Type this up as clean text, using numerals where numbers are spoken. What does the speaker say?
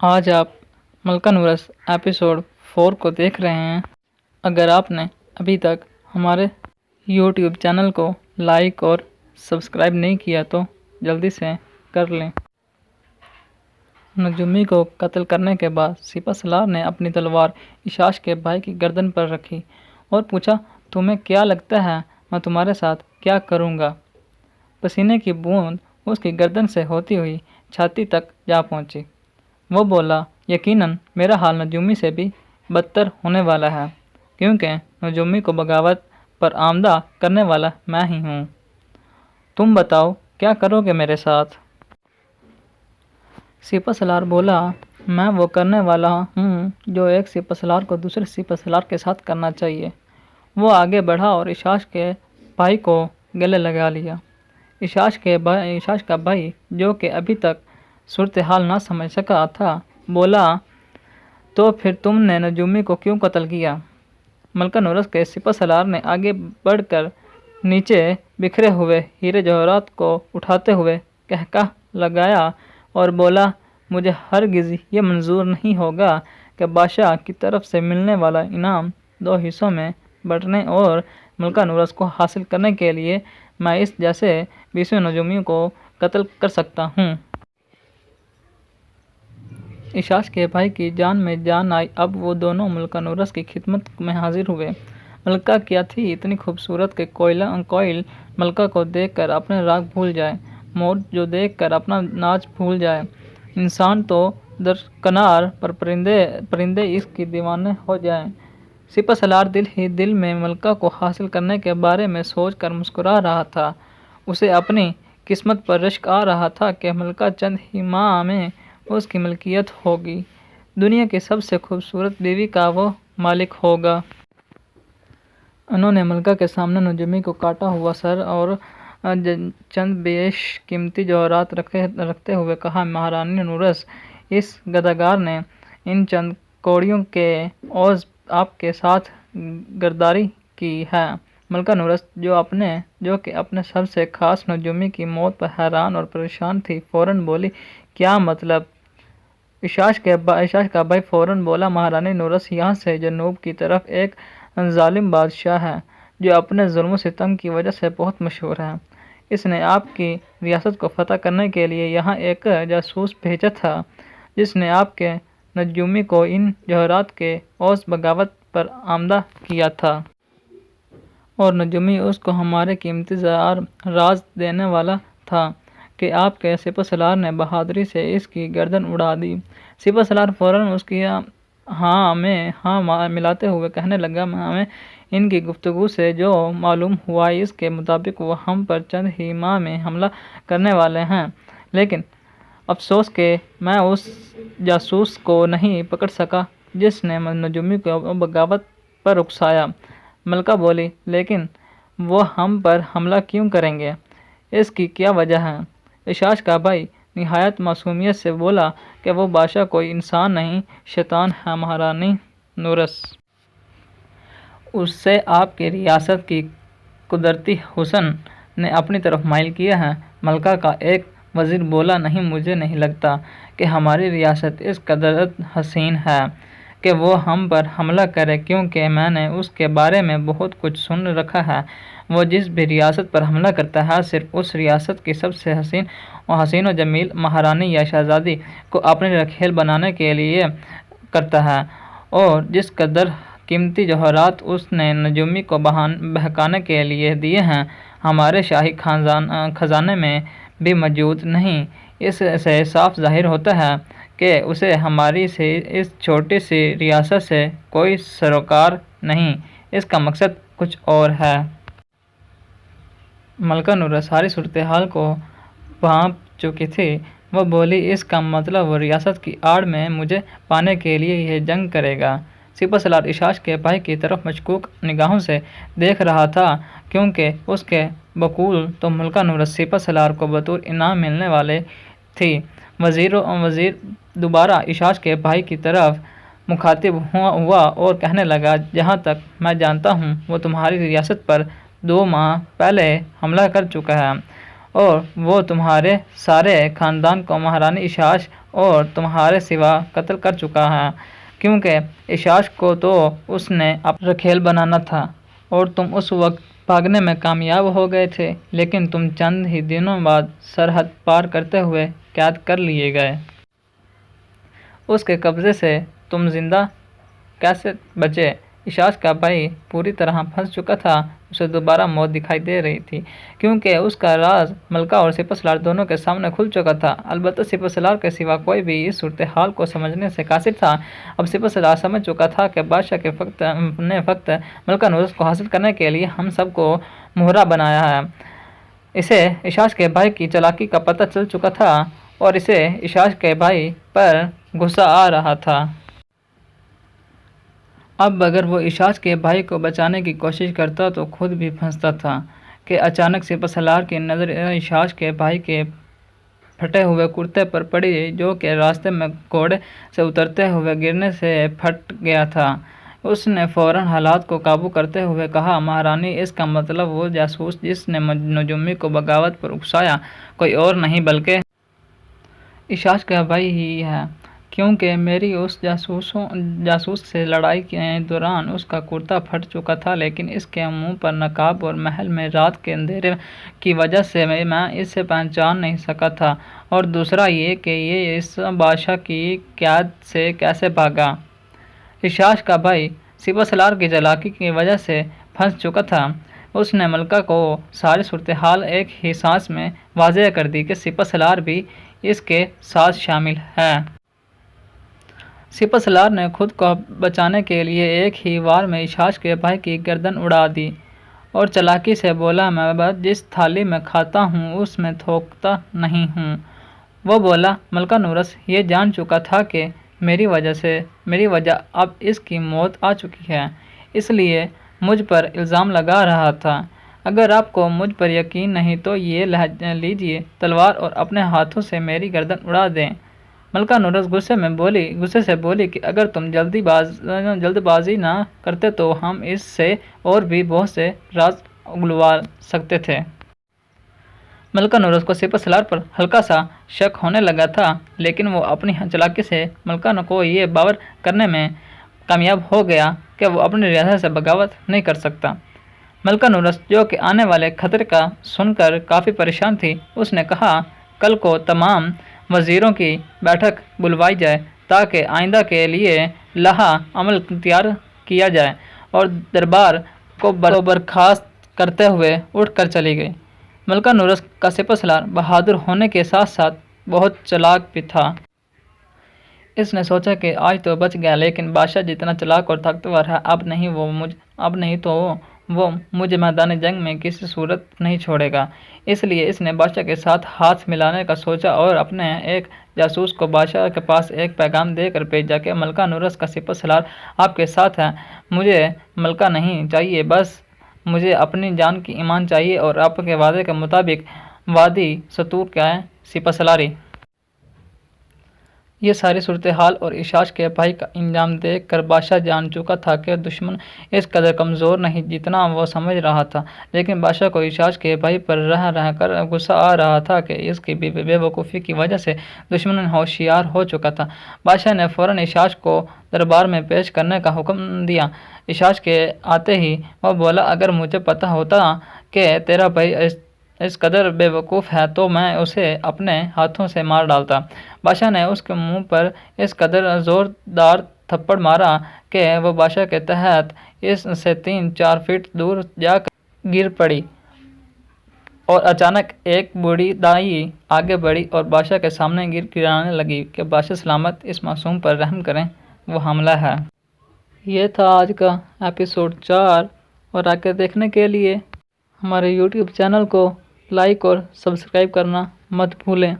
آج آپ ملکہ نورس ایپیسوڈ 4 کو دیکھ رہے ہیں۔ اگر آپ نے ابھی تک ہمارے یوٹیوب چینل کو لائک اور سبسکرائب نہیں کیا تو جلدی سے کر لیں۔ نجومی کو قتل کرنے کے بعد سپہ سالار نے اپنی تلوار اشاش کے بھائی کی گردن پر رکھی اور پوچھا، تمہیں کیا لگتا ہے میں تمہارے ساتھ کیا کروں گا؟ پسینے کی بوند اس کی گردن سے ہوتی ہوئی چھاتی تک جا پہنچی۔ وہ بولا، یقیناً میرا حال نجومی سے بھی بدتر ہونے والا ہے، کیونکہ نجومی کو بغاوت پر آمادہ کرنے والا میں ہی ہوں۔ تم بتاؤ کیا کرو گے میرے ساتھ؟ سپہ سالار بولا، میں وہ کرنے والا ہوں جو ایک سپہ سالار کو دوسرے سپہ سالار کے ساتھ کرنا چاہیے۔ وہ آگے بڑھا اور اشاش کے بھائی کو گلے لگا لیا۔ اشاش کا بھائی، جو کہ ابھی تک صورتحال نہ سمجھ سکا تھا، بولا، تو پھر تم نے نجومی کو کیوں قتل کیا؟ ملکہ نورس کے سپہ سالار نے آگے بڑھ کر نیچے بکھرے ہوئے ہیرے جواہرات کو اٹھاتے ہوئے قہقہ لگایا اور بولا، مجھے ہرگز یہ منظور نہیں ہوگا کہ بادشاہ کی طرف سے ملنے والا انعام 2 حصوں میں بانٹنے اور ملکہ نورس کو حاصل کرنے کے لیے میں اس جیسے 20 نجومیوں کو قتل کر سکتا ہوں۔ اشاش کے بھائی کی جان میں جان آئی۔ اب وہ دونوں ملکہ نورس کی خدمت میں حاضر ہوئے۔ ملکہ کیا تھی اتنی خوبصورت کہ کوئل ملکہ کو دیکھ کر اپنے راگ بھول جائے، مور جو دیکھ کر اپنا ناچ بھول جائے، انسان تو درکنار پر پرندے اس کی دیوانے ہو جائیں۔ سپہ سالار دل ہی دل میں ملکہ کو حاصل کرنے کے بارے میں سوچ کر مسکرا رہا تھا۔ اسے اپنی قسمت پر رشک آ رہا تھا کہ ملکہ چند ہی ماہ میں اس کی ملکیت ہوگی، دنیا کی سب سے خوبصورت بیوی کا وہ مالک ہوگا۔ انہوں نے ملکہ کے سامنے نجومی کو کاٹا ہوا سر اور چند بیش قیمتی جواہرات رکھتے ہوئے کہا، مہارانی نورس، اس گداگار نے ان چند کوڑیوں کے عوض آپ کے ساتھ غداری کی ہے۔ ملکہ نورس، جو کہ اپنے سب سے خاص نجومی کی موت پر حیران اور پریشان تھی، فوراً بولی، کیا مطلب؟ اشاش کا بھائی فوراً بولا، مہارانی نورس یہاں سے جنوب کی طرف ایک ظالم بادشاہ ہے جو اپنے ظلم و ستم کی وجہ سے بہت مشہور ہے۔ اس نے آپ کی ریاست کو فتح کرنے کے لیے یہاں ایک جاسوس بھیجا تھا جس نے آپ کے نجومی کو ان جواہرات کے عوض بغاوت پر آمادہ کیا تھا۔ اور نجومی اس کو ہمارے قیمتی راز دینے والا تھا کہ آپ کے سپہ سالار نے بہادری سے اس کی گردن اڑا دی۔ سپہ سالار فوراً اس کی ہاں میں ہاں ملاتے ہوئے کہنے لگا، ہمیں ان کی گفتگو سے جو معلوم ہوا اس کے مطابق وہ ہم پر چند ہی ماہ میں حملہ کرنے والے ہیں، لیکن افسوس کہ میں اس جاسوس کو نہیں پکڑ سکا جس نے نجومی کو بغاوت پر اکسایا۔ ملکہ بولی، لیکن وہ ہم پر حملہ کیوں کریں گے؟ اس کی کیا وجہ ہے؟ اشاش کا بھائی نہایت معصومیت سے بولا کہ وہ بادشاہ کوئی انسان نہیں، شیطان ہے مہارانی نورس۔ اسے آپ کی ریاست کی قدرتی حسن نے اپنی طرف مائل کیا ہے۔ ملکہ کا ایک وزیر بولا، نہیں، مجھے نہیں لگتا کہ ہماری ریاست اس قدر حسین ہے کہ وہ ہم پر حملہ کرے، کیونکہ میں نے اس کے بارے میں بہت کچھ سن رکھا ہے۔ وہ جس بھی ریاست پر حملہ کرتا ہے صرف اس ریاست کی سب سے حسین و جمیل مہارانی یا شہزادی کو اپنی رکھیل بنانے کے لیے کرتا ہے، اور جس قدر قیمتی جواہرات اس نے نجومی کو بہکانے کے لیے دیے ہیں، ہمارے شاہی خزانے میں بھی موجود نہیں۔ اس سے صاف ظاہر ہوتا ہے کہ اسے ہماری اس چھوٹی سی ریاست سے کوئی سروکار نہیں، اس کا مقصد کچھ اور ہے۔ ملکہ نورس ساری صورتحال کو بھانپ چکی تھی۔ وہ بولی، اس کا مطلب وہ ریاست کی آڑ میں مجھے پانے کے لیے یہ جنگ کرے گا۔ سپہ سالار اشاش کے بھائی کی طرف مشکوک نگاہوں سے دیکھ رہا تھا، کیونکہ اس کے بقول تو ملکہ نورس سپہ سالار کو بطور انعام ملنے والی تھی۔ وزیر دوبارہ اشاش کے بھائی کی طرف مخاطب ہوا اور کہنے لگا، جہاں تک میں جانتا ہوں وہ تمہاری ریاست پر 2 ماہ پہلے حملہ کر چکا ہے، اور وہ تمہارے سارے خاندان کو مہارانی اشاش اور تمہارے سوا قتل کر چکا ہے، کیونکہ اشاش کو تو اس نے اپنا رکھیل بنانا تھا اور تم اس وقت بھاگنے میں کامیاب ہو گئے تھے، لیکن تم چند ہی دنوں بعد سرحد پار کرتے ہوئے قید کر لیے گئے۔ اس کے قبضے سے تم زندہ کیسے بچے؟ اشاش کا بھائی پوری طرح پھنس چکا تھا، اسے دوبارہ موت دکھائی دے رہی تھی، کیونکہ اس کا راز ملکہ اور سپہ سالار دونوں کے سامنے کھل چکا تھا۔ البتہ سپہ سالار کے سوا کوئی بھی اس صورتحال کو سمجھنے سے قاصر تھا۔ اب سپہ سالار سمجھ چکا تھا کہ بادشاہ نے فقط ملکہ نورس کو حاصل کرنے کے لیے ہم سب کو مہرا بنایا ہے۔ اسے اشاش کے بھائی کی چالاکی کا پتہ چل چکا تھا اور اسے اشاش کے بھائی پر غصہ آ رہا تھا۔ اب اگر وہ اشاش کے بھائی کو بچانے کی کوشش کرتا تو خود بھی پھنستا تھا کہ اچانک سپہ سالار کی نظر اشاش کے بھائی کے پھٹے ہوئے کرتے پر پڑی، جو کہ راستے میں گھوڑے سے اترتے ہوئے گرنے سے پھٹ گیا تھا۔ اس نے فوراً حالات کو قابو کرتے ہوئے کہا، مہارانی، اس کا مطلب وہ جاسوس جس نے نجومی کو بغاوت پر اکسایا کوئی اور نہیں بلکہ اشاش کا بھائی ہی ہے، کیونکہ میری اس جاسوس سے لڑائی کے دوران اس کا کرتا پھٹ چکا تھا، لیکن اس کے منہ پر نقاب اور محل میں رات کے اندھیرے کی وجہ سے میں اسے پہچان نہیں سکا تھا، اور دوسرا یہ کہ یہ اس بادشاہ کی قید سے کیسے بھاگا۔ اشاش کا بھائی سپہ سالار کی چالاکی کی وجہ سے پھنس چکا تھا۔ اس نے ملکہ کو ساری صورتحال ایک ہی سانس میں واضح کر دی کہ سپہ سالار بھی اس کے ساتھ شامل ہے۔ سپہ سالار نے خود کو بچانے کے لیے ایک ہی وار میں اشاش کے بھائی کی گردن اڑا دی اور چالاکی سے بولا، میں جس تھالی میں کھاتا ہوں اس میں تھوکتا نہیں ہوں۔ وہ بولا، ملکہ نورس یہ جان چکا تھا کہ میری وجہ اب اس کی موت آ چکی ہے، اس لیے مجھ پر الزام لگا رہا تھا۔ اگر آپ کو مجھ پر یقین نہیں تو یہ لیجیے تلوار اور اپنے ہاتھوں سے میری گردن اڑا دیں۔ ملکہ نورس غصے سے بولی کہ اگر تم جلد بازی نہ کرتے تو ہم اس سے اور بھی بہت سے راز اگلوا سکتے تھے۔ ملکہ نورس کو سپہ سالار پر ہلکا سا شک ہونے لگا تھا، لیکن وہ اپنی چالاکی سے ملکہ کو یہ باور کرنے میں کامیاب ہو گیا کہ وہ اپنی ریاست سے بغاوت نہیں کر سکتا۔ ملکہ نورس، جو کہ آنے والے خطرے کا سن کر کافی پریشان تھی، اس نے کہا، کل کو تمام وزیروں کی بیٹھک بلوائی جائے تاکہ آئندہ کے لیے لائحہ عمل تیار کیا جائے، اور دربار کو برخاست کرتے ہوئے اٹھ کر چلی گئی۔ ملکہ نورس کا سپہ سالار بہادر ہونے کے ساتھ ساتھ بہت چالاک بھی تھا۔ اس نے سوچا کہ آج تو بچ گیا، لیکن بادشاہ جتنا چالاک اور طاقتور ہے اب نہیں تو وہ مجھے میدان جنگ میں کسی صورت نہیں چھوڑے گا۔ اس لیے اس نے بادشاہ کے ساتھ ہاتھ ملانے کا سوچا اور اپنے ایک جاسوس کو بادشاہ کے پاس ایک پیغام دے کر بھیجا کہ ملکہ نورس کا سپہ سالار آپ کے ساتھ ہے۔ مجھے ملکہ نہیں چاہیے، بس مجھے اپنی جان کی امان چاہیے اور آپ کے وعدے کے مطابق وادی ستور کا سپہ سالاری۔ یہ ساری صورتحال اور اشاش کے بھائی کا انجام دیکھ کر بادشاہ جان چکا تھا کہ دشمن اس قدر کمزور نہیں جتنا وہ سمجھ رہا تھا، لیکن بادشاہ کو اشاش کے بھائی پر رہ کر غصہ آ رہا تھا کہ اس کی بے وقوفی کی وجہ سے دشمن ہوشیار ہو چکا تھا۔ بادشاہ نے فوراً اشاش کو دربار میں پیش کرنے کا حکم دیا۔ اشاش کے آتے ہی وہ بولا، اگر مجھے پتہ ہوتا کہ تیرا بھائی اس قدر بے وقوف ہے تو میں اسے اپنے ہاتھوں سے مار ڈالتا۔ بادشاہ نے اس کے منہ پر اس قدر زوردار تھپڑ مارا کہ وہ بادشاہ کے تحت اس سے 3-4 فٹ دور جا کر گر پڑی، اور اچانک ایک بوڑھی دائی آگے بڑھی اور بادشاہ کے سامنے گرانے لگی کہ بادشاہ سلامت، اس معصوم پر رحم کریں، وہ حاملہ ہے۔ یہ تھا آج کا ایپیسوڈ 4، اور آگے دیکھنے کے لیے ہمارے یوٹیوب چینل کو لائک اور سبسکرائب کرنا مت بھولیں۔